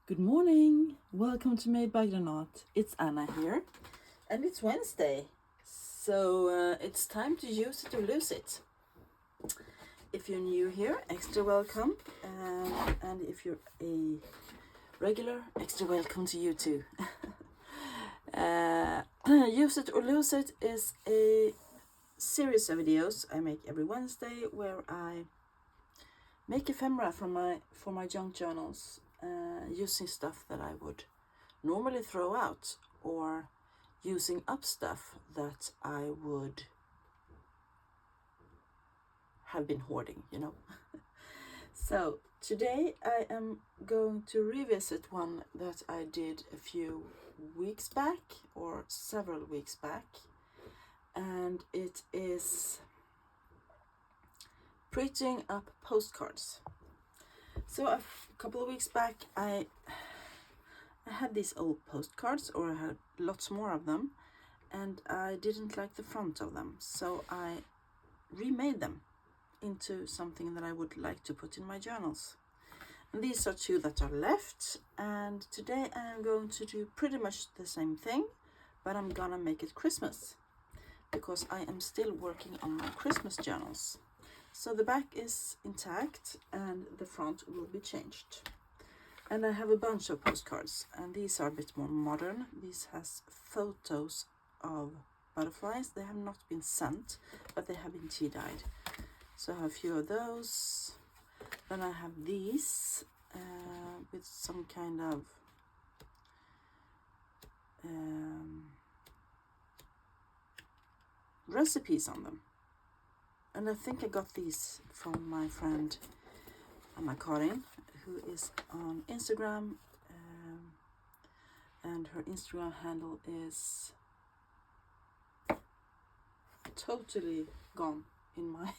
Good morning, welcome to Made by Granat. It's Anna here, and it's Wednesday, so it's time to use it or lose it. If you're new here, extra welcome, and if you're a regular, extra welcome to you too. Use it or lose it is a series of videos I make every Wednesday where I make ephemera for my junk journals. Using stuff that I would normally throw out, or using up stuff that I would have been hoarding, So today I am going to revisit one that I did a few weeks back, or several weeks back, and it is printing up postcards. So a couple of weeks back I had these old postcards, or I had lots more of them, and I didn't like the front of them, so I remade them into something that I would like to put in my journals. And these are two that are left, and today I am going to do pretty much the same thing, but I'm gonna make it Christmas, because I am still working on my Christmas journals. So the back is intact and the front will be changed. And I have a bunch of postcards, and these are a bit more modern. These has photos of butterflies. They have not been sent, but they have been tea dyed. So I have a few of those. Then I have these with some kind of recipes on them. And I think I got these from my friend Anna Karin, who is on Instagram, and her Instagram handle is totally gone in my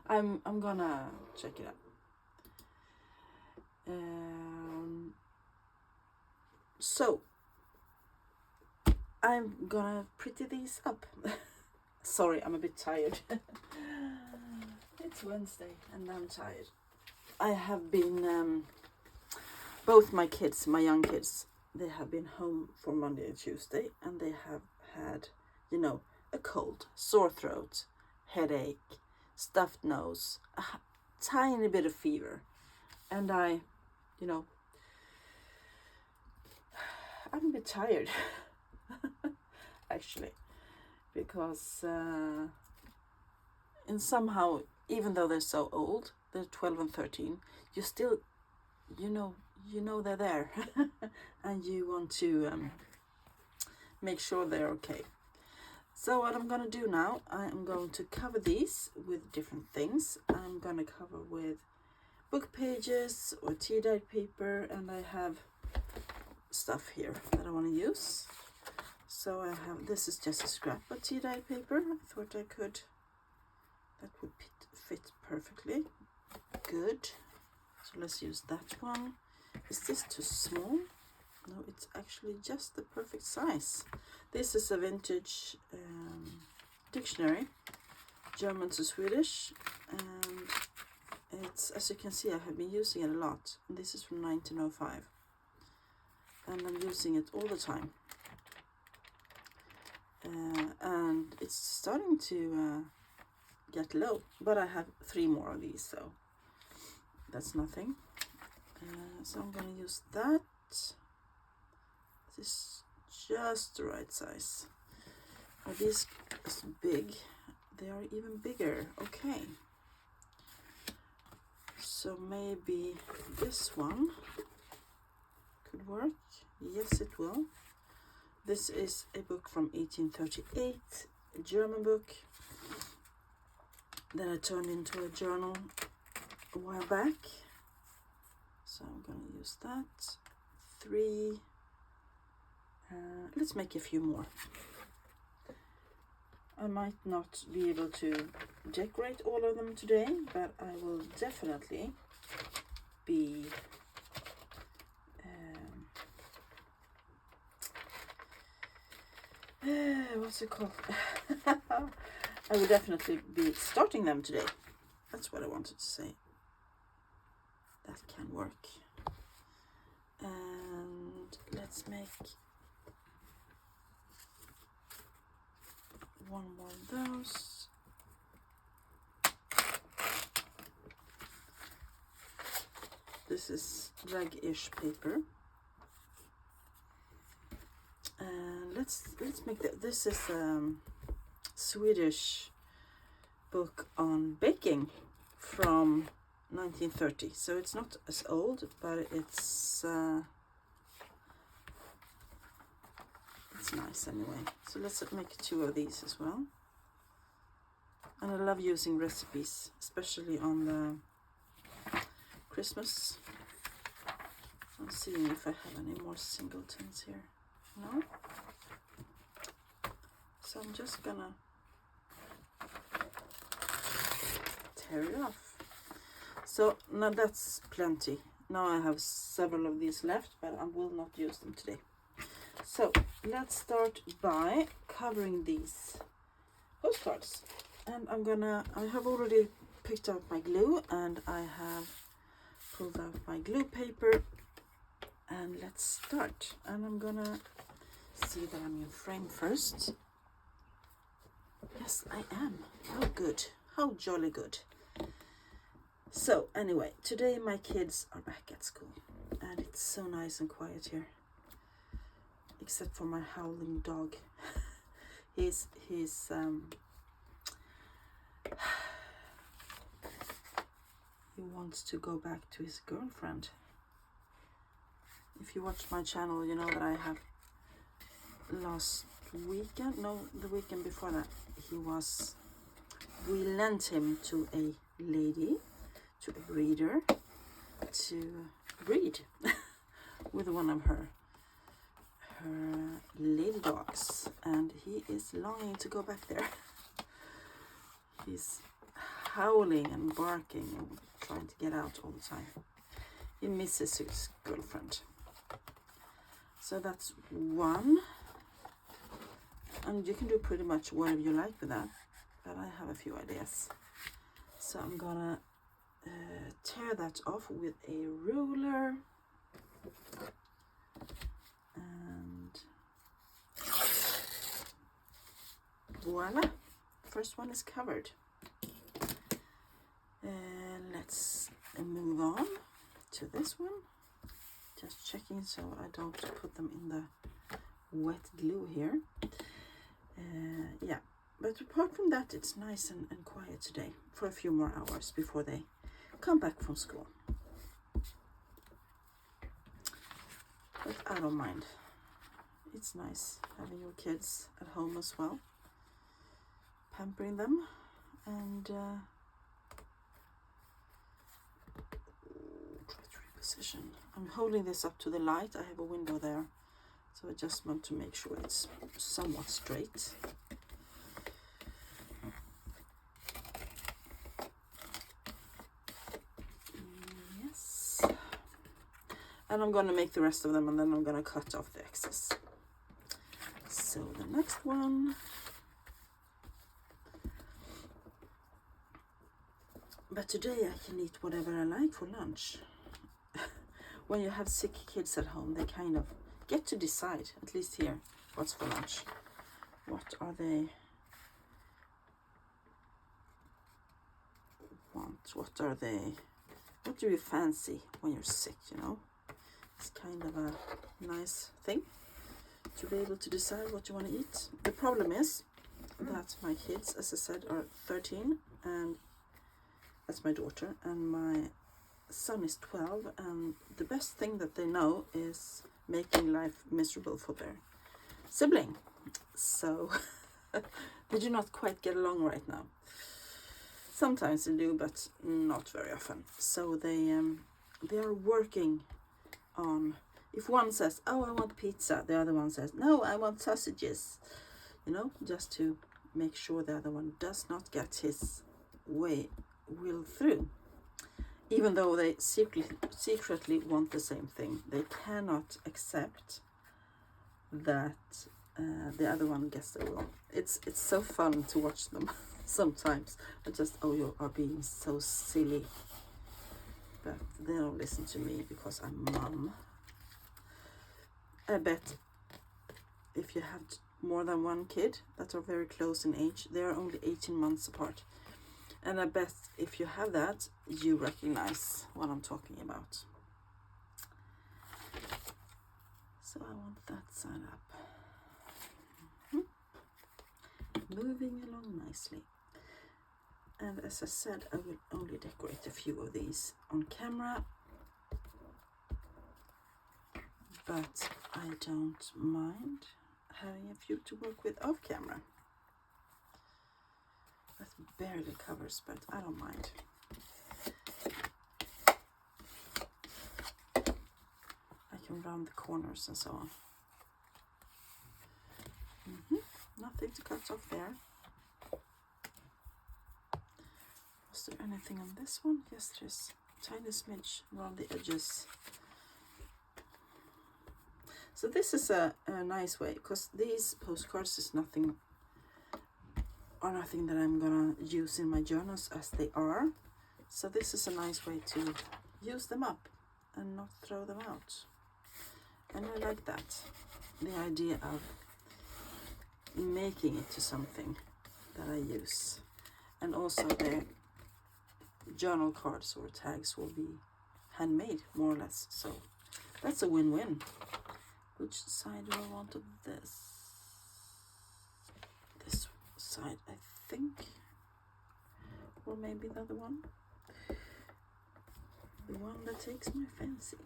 I'm gonna check it out. So I'm gonna pretty these up. Sorry, I'm a bit tired. It's Wednesday and I'm tired. I have been, both my kids, my young kids, they have been home for Monday and Tuesday, and they have had, a cold, sore throat, headache, stuffed nose, a tiny bit of fever. And I'm a bit tired, actually, because and somehow, even though they're so old, they're 12 and 13, you still, they're there, and you want to make sure they're okay. So what I'm going to do now, I am going to cover these with different things. I'm going to cover with book pages or tea dyed paper, and I have stuff here that I want to use. So I have, this is just a scrap of tea dye paper. I thought that would fit perfectly. Good. So let's use that one. Is this too small? No, it's actually just the perfect size. This is a vintage dictionary, German to Swedish, and it's, as you can see, I have been using it a lot. And this is from 1905, and I'm using it all the time. And it's starting to get low, but I have 3 more of these, so that's nothing. So I'm gonna use that. This is just the right size. Are these big? They are even bigger. Okay, so maybe this one could work. Yes, it will. This is a book from 1838, a German book that I turned into a journal a while back. So I'm going to use that. 3. Let's make a few more. I might not be able to decorate all of them today, but I will definitely be what's it called? I will definitely be starting them today. That's what I wanted to say. That can work. And let's make one more of those. This is rag-ish paper. And let's make this is Swedish book on baking from 1930, so it's not as old, but it's nice anyway. So let's make 2 of these as well. And I love using recipes, especially on the Christmas. I'm seeing if I have any more singletons here. No? So I'm just gonna tear it off. So now that's plenty. Now I have several of these left, but I will not use them today. So let's start by covering these postcards. And I have already picked out my glue, and I have pulled out my glue paper. And let's start. And I'm gonna see that I'm in frame first. Yes, I am. How good. How jolly good. So anyway, today my kids are back at school, and it's so nice and quiet here, except for my howling dog. He's he wants to go back to his girlfriend. If you watch my channel, you know that I have last weekend, no, the weekend before that, we lent him to a lady, to a breeder, to breed with one of her lady dogs, and he is longing to go back there. He's howling and barking and trying to get out all the time. He misses his girlfriend. So that's one, and you can do pretty much whatever you like with that, but I have a few ideas. So I'm gonna tear that off with a ruler, and voila, first one is covered. And let's move on to this one. Just checking so I don't put them in the wet glue here. Yeah, but apart from that, it's nice and quiet today for a few more hours before they come back from school. But I don't mind. It's nice having your kids at home as well, pampering them, and try to reposition. I'm holding this up to the light. I have a window there, so I just want to make sure it's somewhat straight. Yes. And I'm going to make the rest of them, and then I'm going to cut off the excess. So the next one. But today I can eat whatever I like for lunch. When you have sick kids at home, they kind of get to decide, at least here, what's for lunch. What are they want? What do you fancy when you're sick, you know? It's kind of a nice thing to be able to decide what you want to eat. The problem is that my kids, as I said, are 13, and that's my daughter, and my son is 12, and the best thing that they know is making life miserable for their sibling. So they do not quite get along right now. Sometimes they do, but not very often. So they are working on, if one says, oh, I want pizza, the other one says, no, I want sausages, you know, just to make sure the other one does not get his will through. Even though they secretly want the same thing, they cannot accept that the other one gets their will. It's so fun to watch them sometimes. I just, oh, you are being so silly. But they don't listen to me because I'm mum. I bet if you have more than one kid that are very close in age, they are only 18 months apart. And I bet if you have that, you recognize what I'm talking about. So I want that side up. Moving along nicely. And as I said, I will only decorate a few of these on camera, but I don't mind having a few to work with off camera. That barely covers, but I don't mind. I can round the corners and so on. Nothing to cut off there. Was there anything on this one? Yes, there's a tiny smidge around the edges. So this is a nice way, because these postcards is nothing that I'm gonna use in my journals as they are. So this is a nice way to use them up and not throw them out. And I like that. The idea of making it to something that I use. And also the journal cards or tags will be handmade, more or less. So that's a win-win. Which side do I want of this? This side, I think. Or maybe the other one. The one that takes my fancy.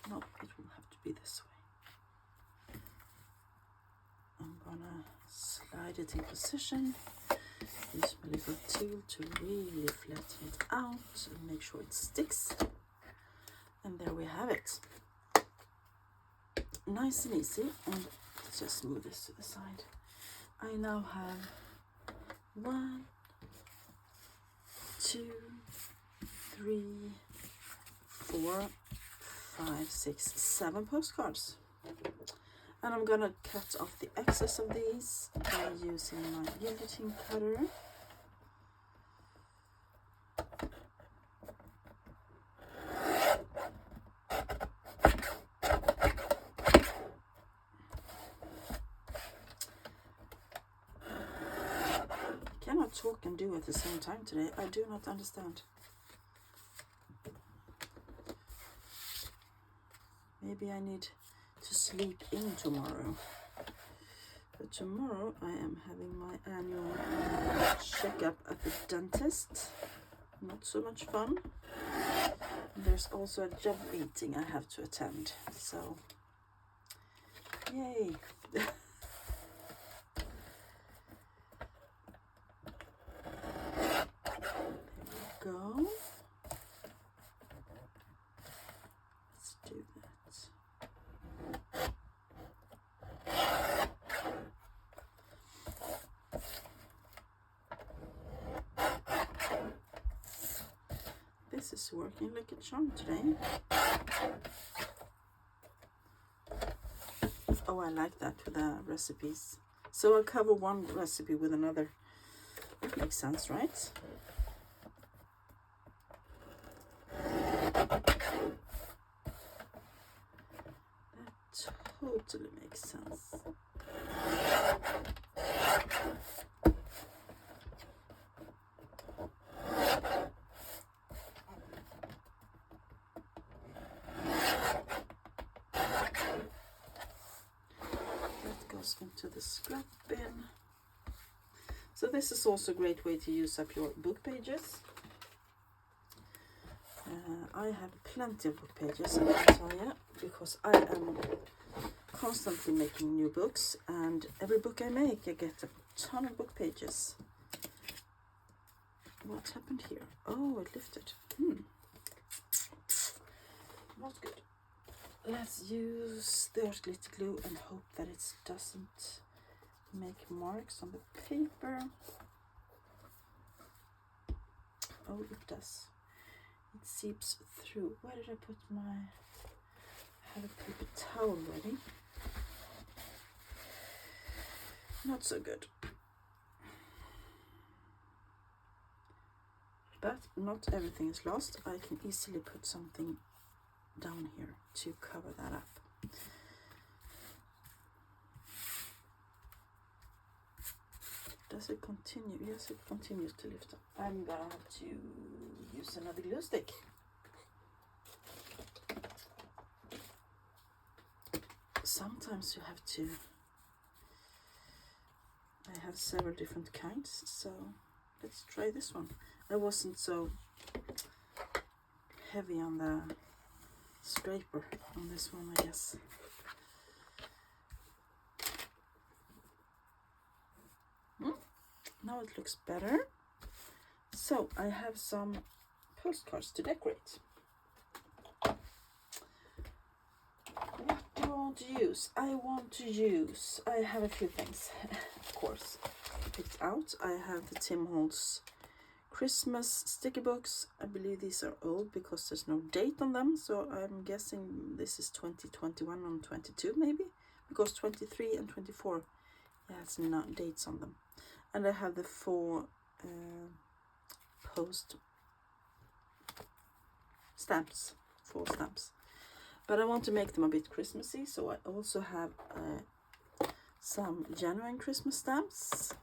No, it will have to be this way. I'm gonna slide it in position. Use my little tool to really flatten it out and make sure it sticks. And there we have it. Nice and easy. And let's just move this to the side. I now have 1, 2, 3, 4, 5, 6, 7 postcards. And I'm gonna cut off the excess of these by using my guillotine cutter. I cannot talk and do at the same time today. I do not understand. Maybe I need to sleep in tomorrow. But tomorrow I am having my annual checkup at the dentist. Not so much fun. There's also a job meeting I have to attend. So, yay! There we go. Let's do that. This is working like a charm today. Oh, I like that with the recipes. So I'll cover one recipe with another. That makes sense, right? That totally makes sense. Into the scrap bin. So this is also a great way to use up your book pages. I have plenty of book pages, I can tell you, because I am constantly making new books, and every book I make I get a ton of book pages. What happened here? Oh, it lifted. Not good. Let's use the glitter glue and hope that it doesn't make marks on the paper. Oh, it does. It seeps through. Where did I put my... I have a paper towel ready. Not so good. But not everything is lost. I can easily put something down here to cover that up. Does it continue? Yes, it continues to lift up. I'm gonna have to use another glue stick. Sometimes you have to. I have several different kinds, so let's try this one. I wasn't so heavy on the scraper on this one, I guess. Now it looks better. So I have some postcards to decorate. What do I want to use? I have a few things, of course, picked out. I have the Tim Holtz Christmas sticker books. I believe these are old because there's no date on them, so I'm guessing this is 2021 and 22 maybe, because 23 and 24, yeah, it's not dates on them. And I have the 4 post stamps, 4 stamps. But I want to make them a bit Christmassy, so I also have some genuine Christmas stamps.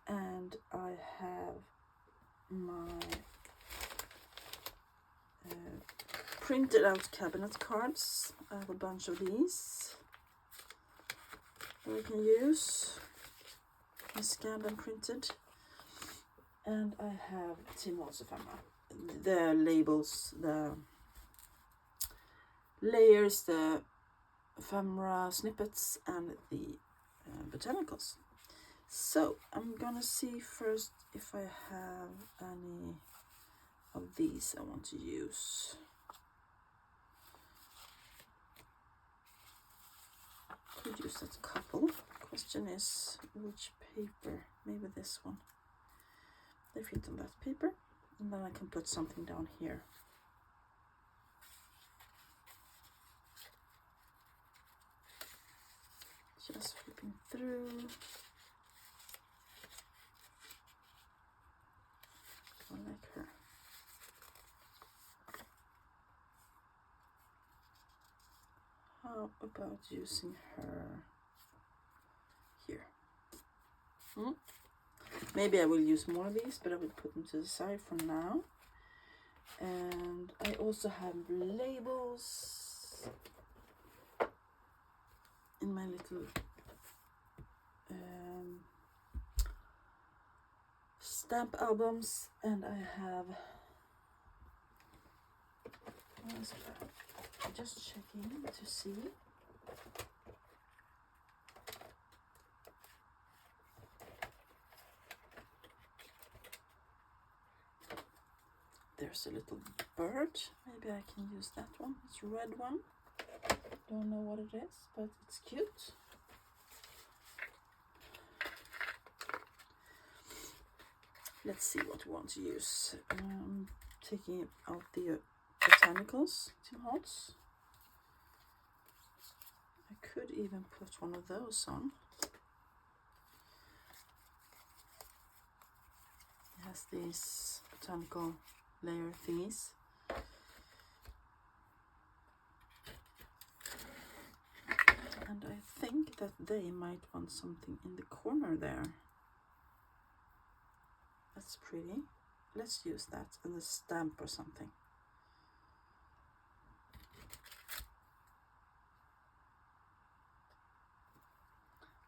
And I have my printed out cabinet cards. I have a bunch of these that I can use. I scanned and printed. And I have Tim Holtz ephemera. The labels, the layers, the ephemera snippets, and the botanicals. So I'm gonna see first if I have any of these I want to use. Could use that couple. Question is which paper? Maybe this one. They fit on that paper, and then I can put something down here. Just flipping through. I like her. How about using her here? Maybe I will use more of these, but I will put them to the side for now. And I also have labels in my little stamp albums, and I have, what is that? I'm just checking to see. There's a little bird. Maybe I can use that one. It's a red one. Don't know what it is, but it's cute. Let's see what we want to use. Taking out the botanicals, Tim Holtz. I could even put one of those on. It has these botanical layer thingies. And I think that they might want something in the corner there. That's pretty. Let's use that in a stamp or something.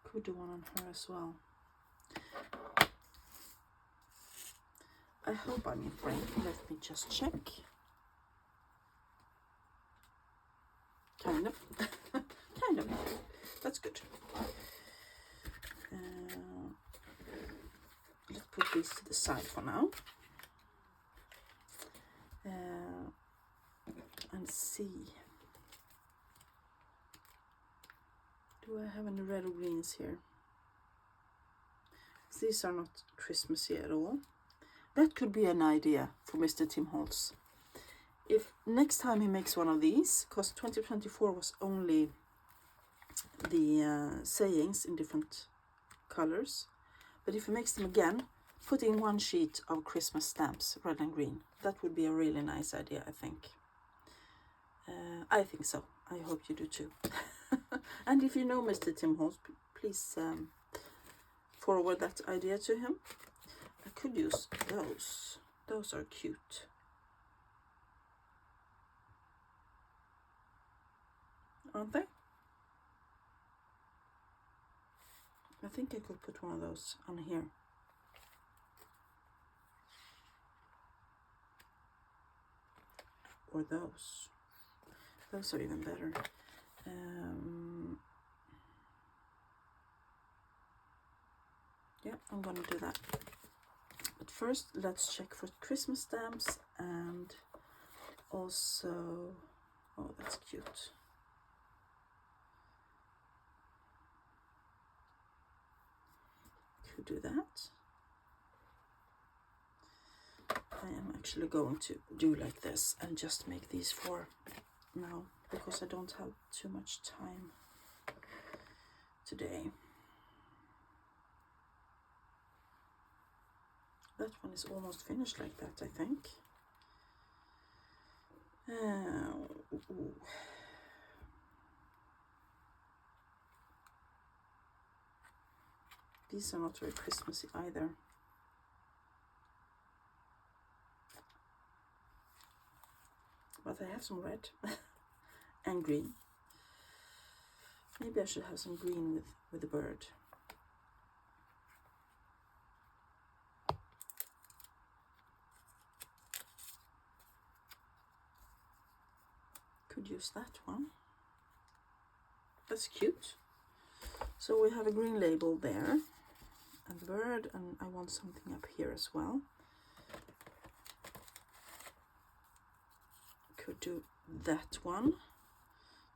Could do one on her as well. I hope I'm in frame. Let me just check. Kind of. Kind of. That's good. Let's put these to the side for now. And see. Do I have any red or greens here? These are not Christmassy at all. That could be an idea for Mr. Tim Holtz. If next time he makes one of these, because 2024 was only the sayings in different colors, but if he makes them again, put in one sheet of Christmas stamps, red and green. That would be a really nice idea, I think. I think so. I hope you do too. And if you know Mr. Tim Holtz, please forward that idea to him. I could use those. Those are cute. Aren't they? I think I could put one of those on here. Or those. Those are even better. Yeah, I'm gonna do that. But first, let's check for Christmas stamps, and also, oh, that's cute. Could do that. I am actually going to do like this and just make these 4 now, because I don't have too much time today. That one is almost finished like that, I think. These are not very Christmassy either. But I have some red and green. Maybe I should have some green with the bird. Could use that one. That's cute. So we have a green label there, and the bird, and I want something up here as well. Could do that one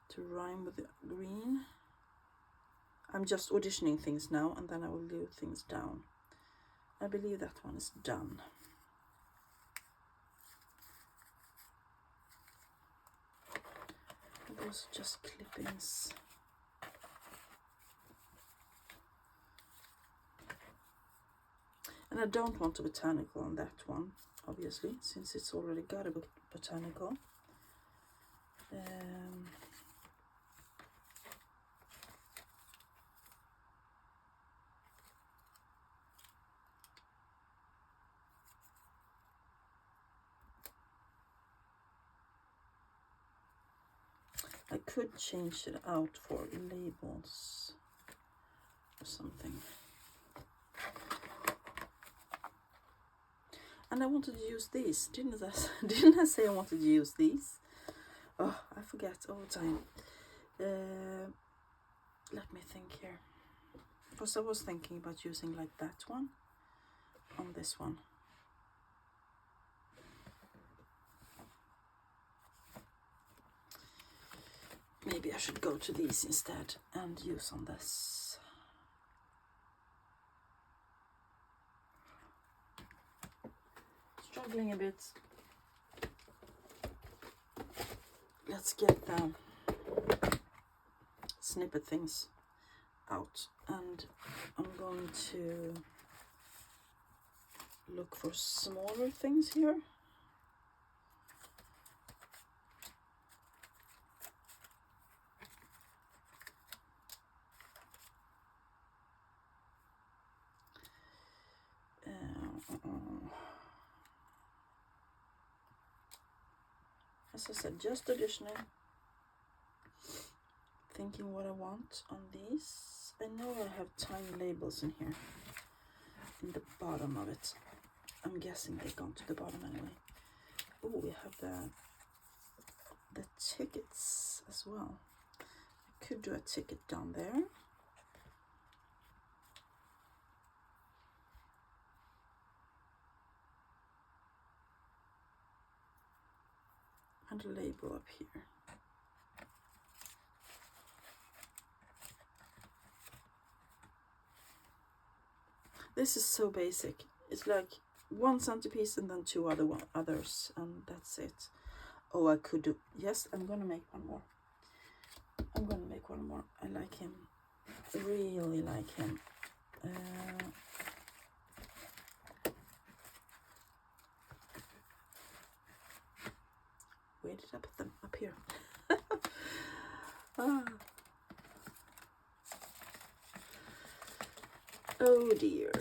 to rhyme with the green. I'm just auditioning things now, and then I will glue things down. I believe that one is done. Those are just clippings. And I don't want a botanical on that one, obviously, since it's already got a botanical. I could change it out for labels or something. And I wanted to use these, didn't I? Didn't I say I wanted to use these? Oh, I forget all the time. Let me think here. Because I was thinking about using like that one on this one. Maybe I should go to these instead and use on this. Struggling a bit. Let's get the snippet things out, and I'm going to look for smaller things here. As I said, just auditioning, thinking what I want on these. I know I have tiny labels in here, in the bottom of it. I'm guessing they've gone to the bottom anyway. Oh, we have the tickets as well. I could do a ticket down there. And a label up here. This is so basic. It's like one centerpiece and then two others, and that's it. Oh, I could do, yes, I'm gonna make one more. I'm gonna make one more. I like him, really like him. did I put them? Up here. Ah. Oh dear.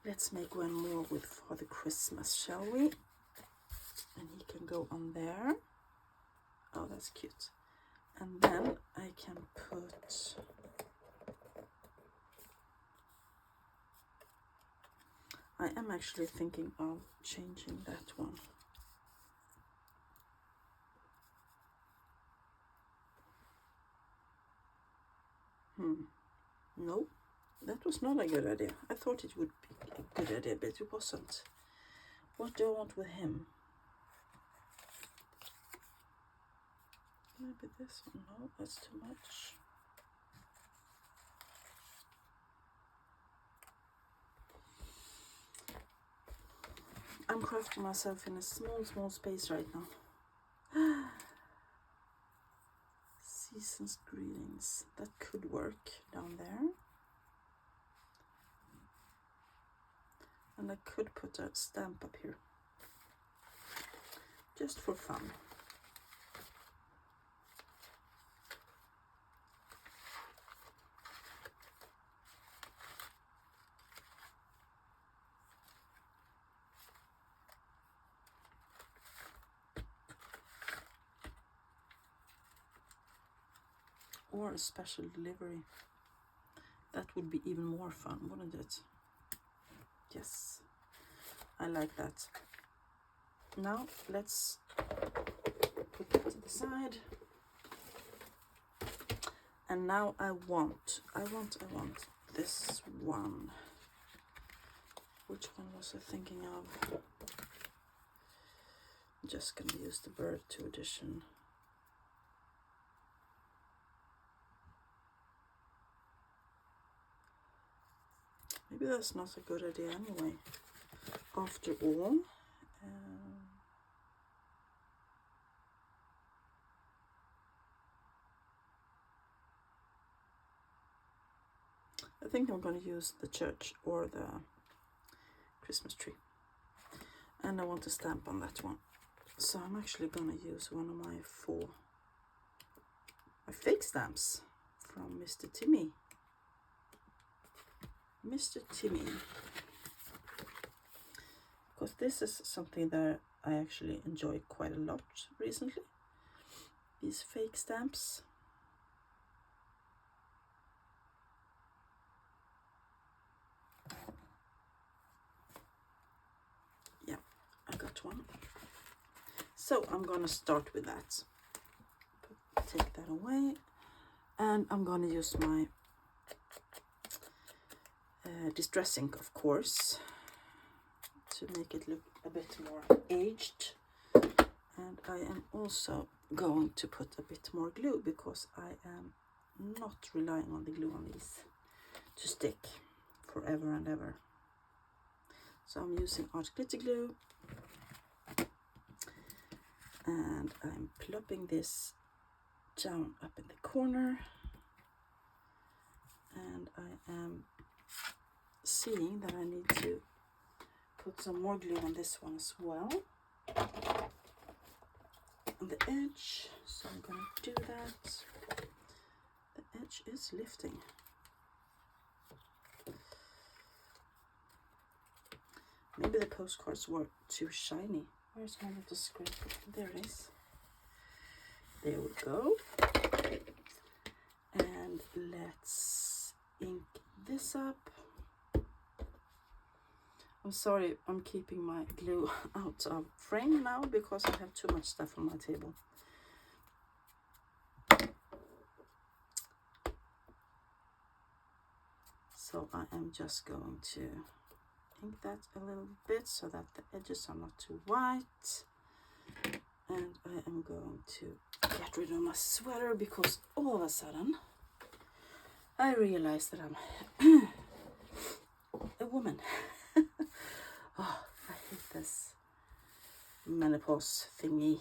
Let's make one more with Father Christmas, shall we? And he can go on there. Oh, that's cute. And then I can put... I am actually thinking of changing that one. No, that was not a good idea. I thought it would be a good idea, but it wasn't. What do I want with him? Maybe this one. No, that's too much. I'm crafting myself in a small space right now. Season's greetings. That could work down there. And I could put a stamp up here. Just for fun. Or a special delivery. That would be even more fun, wouldn't it? Yes, I like that. Now let's put that to the side. And now I want this one. Which one was I thinking of? I'm just gonna use the Bird 2 edition. Maybe that's not a good idea anyway, after all. I think I'm going to use the church or the Christmas tree. And I want a stamp on that one. So I'm actually going to use one of my fake stamps from Mr. Timmy. Mr. Timmy. Because this is something that I actually enjoy quite a lot recently. These fake stamps. Yeah, I got one. So I'm gonna start with that. Take that away. And I'm gonna use my distress ink, of course, to make it look a bit more aged. And I am also going to put a bit more glue because I am not relying on the glue on these to stick forever and ever. So I'm using art glitter glue and I'm plopping this down up in the corner, and I am seeing that I need to put some more glue on this one as well on the edge, so I'm going to do that. The edge is lifting. Maybe the postcards were too shiny. Where's my little scraper? There it is. There we go. And let's ink this up. I'm sorry, I'm keeping my glue out of frame now because I have too much stuff on my table. So I am just going to ink that a little bit so that the edges are not too white. And I am going to get rid of my sweater because all of a sudden I realized that I'm a woman. Oh, I hate this menopause thingy.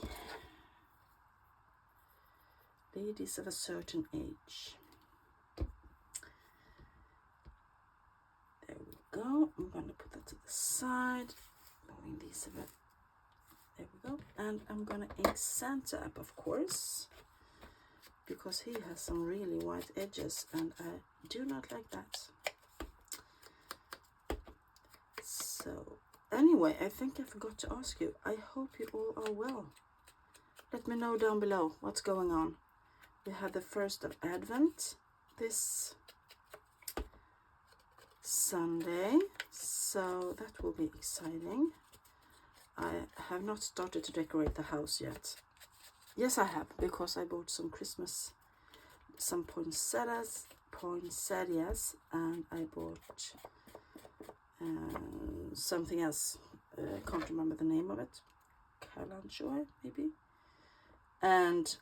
Ladies of a certain age. There we go. I'm going to put that to the side. Moving these a bit. There we go. And I'm going to ink Santa up, of course, because he has some really white edges and I do not like that. So anyway, I think I forgot to ask you. I hope you all are well. Let me know down below what's going on. We had the 1st of Advent this Sunday, so that will be exciting. I have not started to decorate the house yet. Yes, I have, because I bought some poinsettias, and I bought something else. Can't remember the name of it. Kalanchoe, maybe. And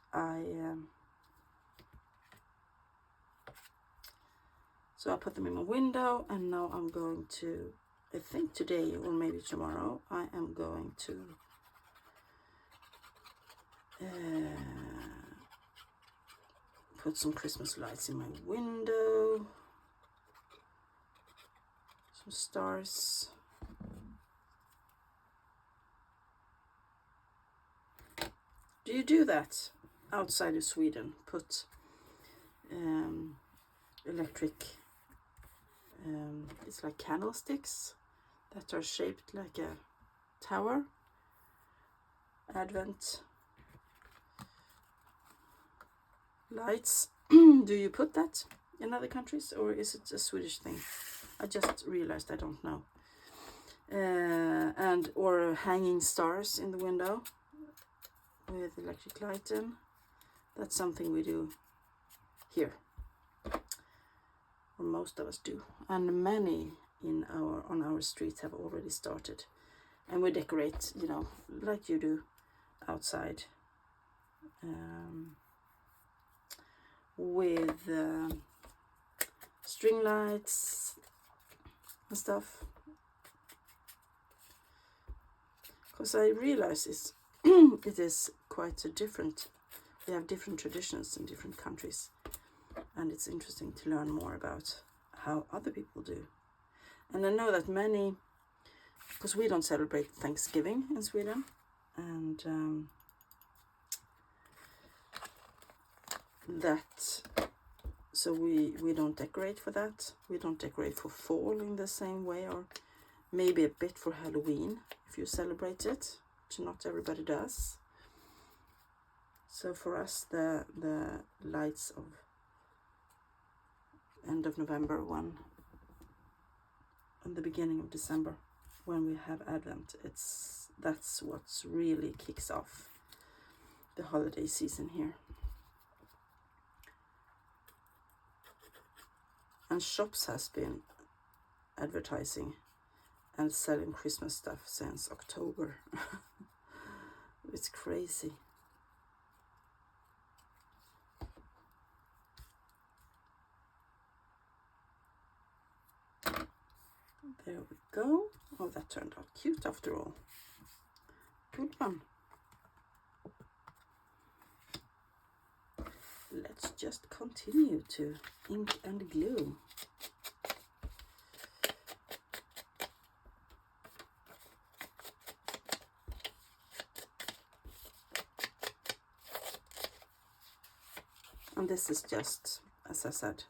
so I put them in my window, and now I'm going to, I think today or maybe tomorrow, I am going to put some Christmas lights in my window, some stars. Do you do that outside of Sweden? Put electric, it's like candlesticks that are shaped like a tower. Advent lights. Do you put that in other countries, or is it a Swedish thing? I just realized I don't know. And or hanging stars in the window with electric light in. That's something we do here, or most of us do, and many on our street have already started. And we decorate, you know, like you do outside, with string lights and stuff. Because I realize it is quite a different. We have different traditions in different countries, and it's interesting to learn more about how other people do. And I know that many, because we don't celebrate Thanksgiving in Sweden, and so we don't decorate for that. We don't decorate for fall in the same way, or maybe a bit for Halloween if you celebrate it, which not everybody does. So for us, the lights of end of November, and the beginning of December, when we have Advent, that's what really kicks off the holiday season here. And shops has been advertising and selling Christmas stuff since October. It's crazy. There we go. Oh, that turned out cute after all. Good one. Let's just continue to ink and glue. And this is just, as I said,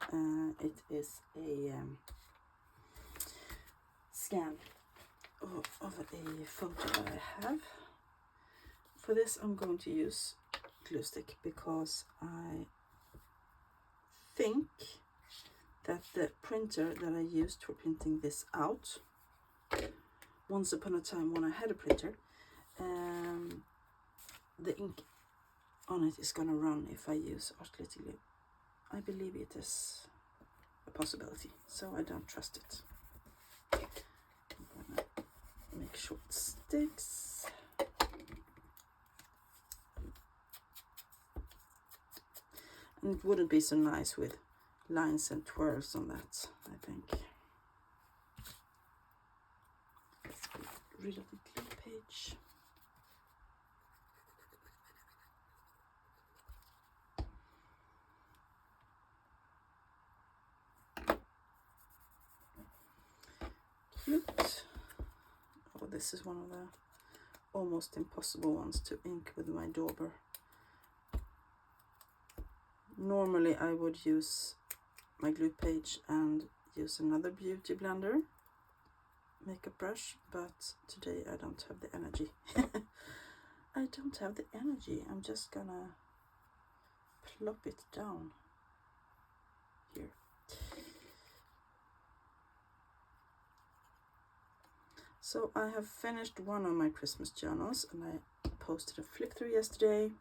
it is a scan of a photo that I have. For this I'm going to use glue stick, because I think that the printer that I used for printing this out, once upon a time when I had a printer, the ink on it is gonna run if I use Artlity glue. I believe it is a possibility, so I don't trust it. I'm gonna make sure it sticks. And it wouldn't be so nice with lines and twirls on that, I think. Let's get rid of the glue page. this is one of the almost impossible ones to ink with my dauber. Normally I would use my glue page and use another beauty blender makeup brush, but today I don't have the energy. I don't have the energy. I'm just gonna plop it down here. So I have finished one of my Christmas journals, and I posted a flick through yesterday.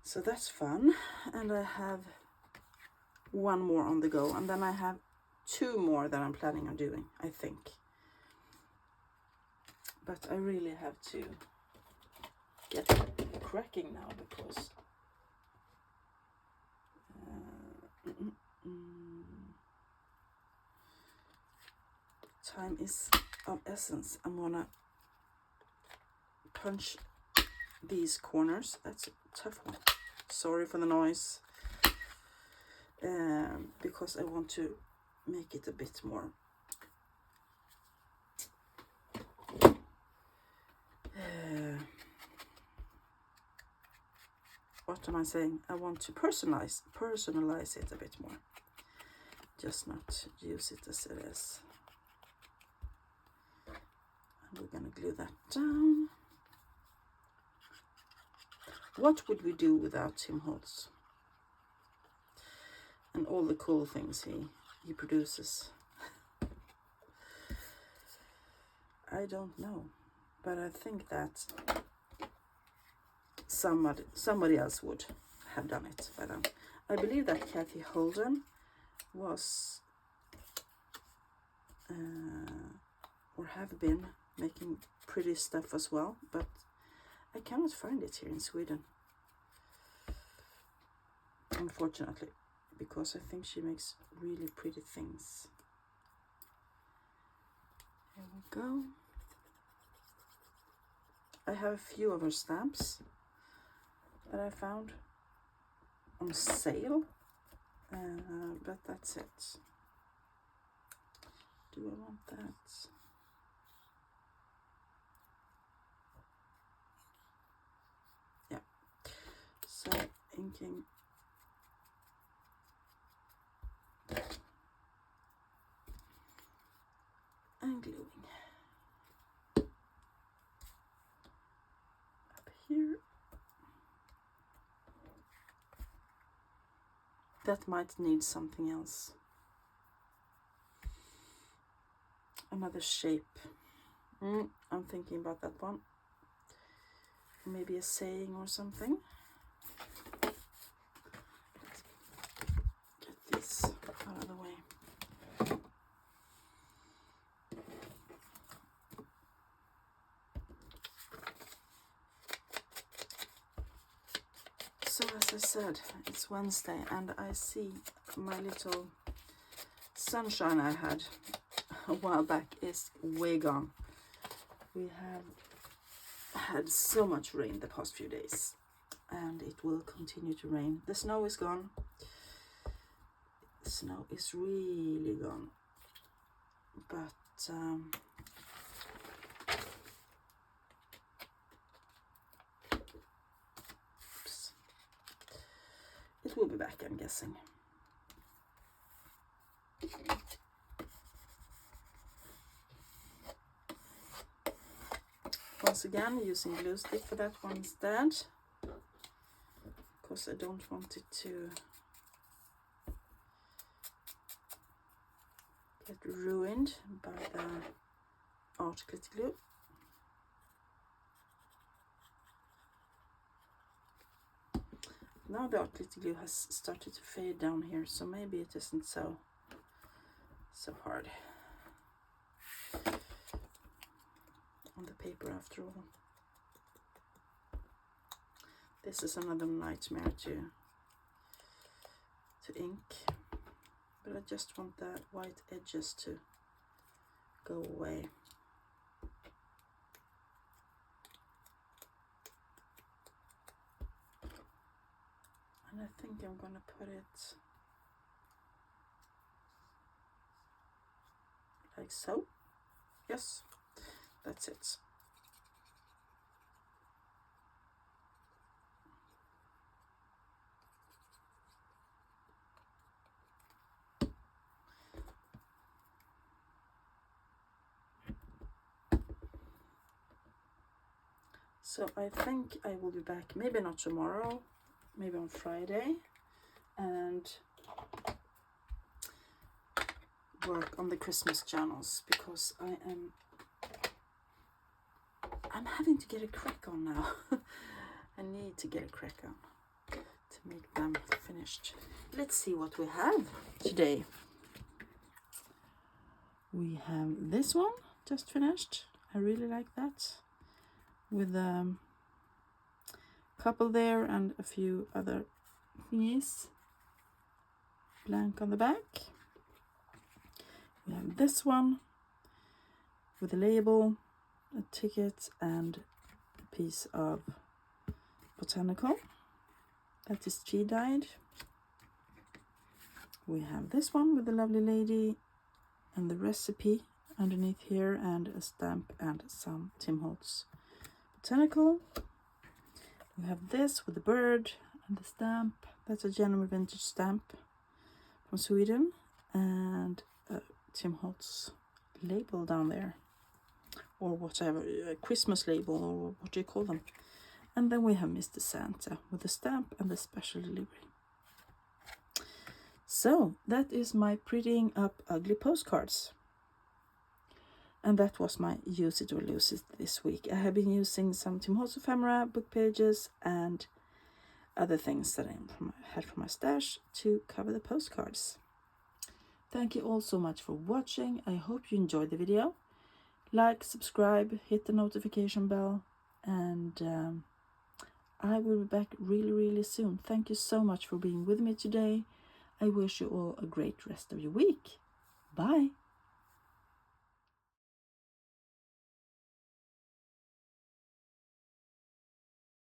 So that's fun. And I have one more on the go, and then I have 2 more that I'm planning on doing, I think. But I really have to get cracking now, because time is of essence. I'm gonna punch these corners. That's a tough one. Sorry for the noise. Because I want to make it a bit more what am I saying? I want to personalize it a bit more, just not use it as it is. And we're gonna glue that down. What would we do without Tim Holtz and all the cool things he produces? I don't know, but I think that somebody else would have done it by then. I believe that Kathy Holden was or have been making pretty stuff as well, but I cannot find it here in Sweden, unfortunately, because I think she makes really pretty things. Here we go. I have a few of her stamps that I found on sale, but that's it. Do I want that? Yeah. So inking and gluing up here. That might need something else. Another shape. I'm thinking about that one. Maybe a saying or something. Get this out of the way. So as I said, it's Wednesday, and I see my little sunshine I had a while back is way gone. We have had so much rain the past few days, and it will continue to rain. The snow is gone. The snow is really gone, but it will be back, I'm guessing. Once again, using glue stick for that one instead, because I don't want it to get ruined by the art glitter glue. Now the art glitter glue has started to fade down here, so maybe it isn't so hard on the paper after all. This is another nightmare to ink, but I just want the white edges to go away. And I think I'm gonna put it like so. Yes, that's it. So I think I will be back, maybe not tomorrow, maybe on Friday, and work on the Christmas journals, because I'm having to get a crack on now. I need to get a crack on to make them finished. Let's see what we have today. We have this one just finished. I really like that, with a couple there and a few other thingies. Blank on the back. We have this one with a label, a ticket, and a piece of botanical that is tea dyed. We have this one with a lovely lady and the recipe underneath here, and a stamp and some Tim Holtz botanical. We have this with the bird and the stamp. That's a genuine vintage stamp from Sweden, and a Tim Holtz label down there, or whatever, a Christmas label, or what do you call them. And then we have Mr. Santa with the stamp and the special delivery. So that is my prettying up ugly postcards. And that was my use it or lose it this week. I have been using some Tim Holtz ephemera, book pages, and other things that I had from my stash to cover the postcards. Thank you all so much for watching. I hope you enjoyed the video. Like, subscribe, hit the notification bell, and I will be back really soon. Thank you so much for being with me today. I wish you all a great rest of your week. Bye.